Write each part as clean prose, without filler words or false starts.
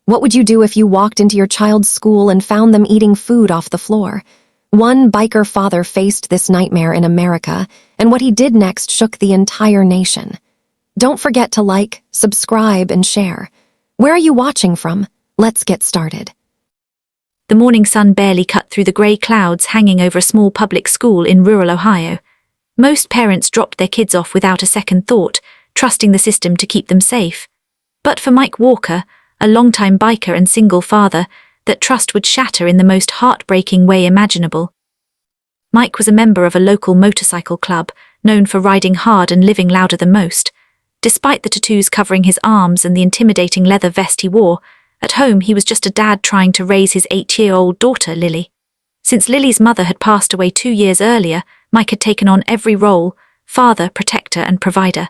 What would you do if you walked into your child's school and found them eating food off the floor? One biker father faced this nightmare in America, and what he did next shook the entire nation. Don't forget to like, subscribe, and share. Where are you watching from? Let's get started. The morning sun barely cut through the grey clouds hanging over a small public school in rural Ohio. Most parents dropped their kids off without a second thought, trusting the system to keep them safe. But for Mike Walker, a longtime biker and single father, that trust would shatter in the most heartbreaking way imaginable. Mike was a member of a local motorcycle club, known for riding hard and living louder than most. Despite the tattoos covering his arms and the intimidating leather vest he wore, at home he was just a dad trying to raise his 8-year-old daughter, Lily. Since Lily's mother had passed away 2 years earlier, Mike had taken on every role: father, protector, and provider.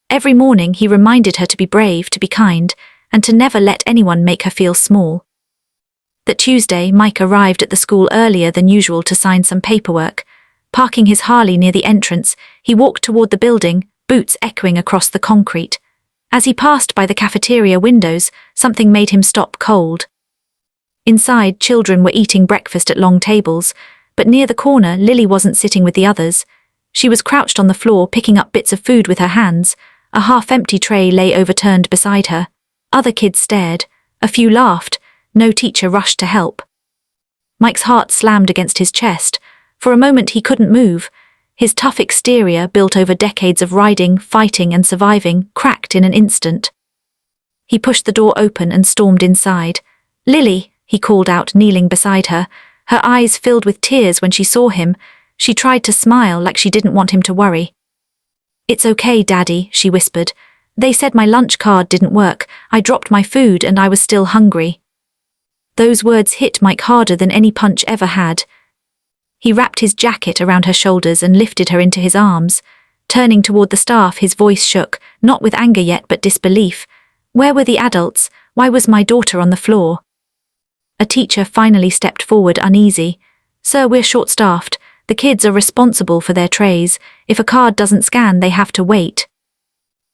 Every morning he reminded her to be brave, to be kind, and to never let anyone make her feel small. That Tuesday, Mike arrived at the school earlier than usual to sign some paperwork. Parking his Harley near the entrance, he walked toward the building, boots echoing across the concrete. As he passed by the cafeteria windows, something made him stop cold. Inside, children were eating breakfast at long tables, but near the corner, Lily wasn't sitting with the others. She was crouched on the floor, picking up bits of food with her hands. A half-empty tray lay overturned beside her. Other kids stared. A few laughed. No teacher rushed to help. Mike's heart slammed against his chest. For a moment he couldn't move. His tough exterior, built over decades of riding, fighting, and surviving, cracked in an instant. He pushed the door open and stormed inside. "Lily," he called out, kneeling beside her. Her eyes filled with tears when she saw him. She tried to smile like she didn't want him to worry. "It's okay, Daddy," she whispered. "They said my lunch card didn't work. I dropped my food and I was still hungry." Those words hit Mike harder than any punch ever had. He wrapped his jacket around her shoulders and lifted her into his arms. Turning toward the staff, his voice shook, not with anger yet but disbelief. Where were the adults? Why was my daughter on the floor? A teacher finally stepped forward, uneasy. "Sir, we're short-staffed. The kids are responsible for their trays. If a card doesn't scan, they have to wait."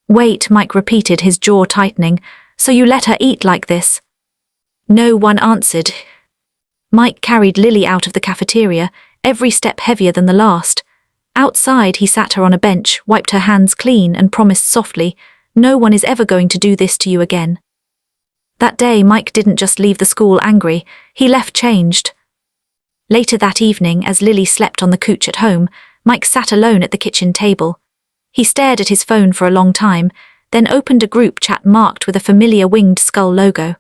"Wait," Mike repeated, his jaw tightening. "So you let her eat like this?" No one answered. Mike carried Lily out of the cafeteria, every step heavier than the last. Outside, he sat her on a bench, wiped her hands clean, and promised softly, "No one is ever going to do this to you again." That day, Mike didn't just leave the school angry, he left changed. Later that evening, as Lily slept on the couch at home, Mike sat alone at the kitchen table. He stared at his phone for a long time, then opened a group chat marked with a familiar winged skull logo.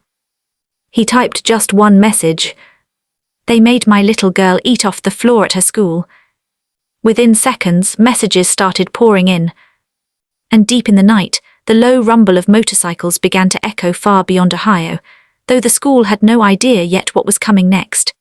He typed just one message: "They made my little girl eat off the floor at her school." Within seconds, messages started pouring in. And deep in the night, the low rumble of motorcycles began to echo far beyond Ohio, though the school had no idea yet what was coming next.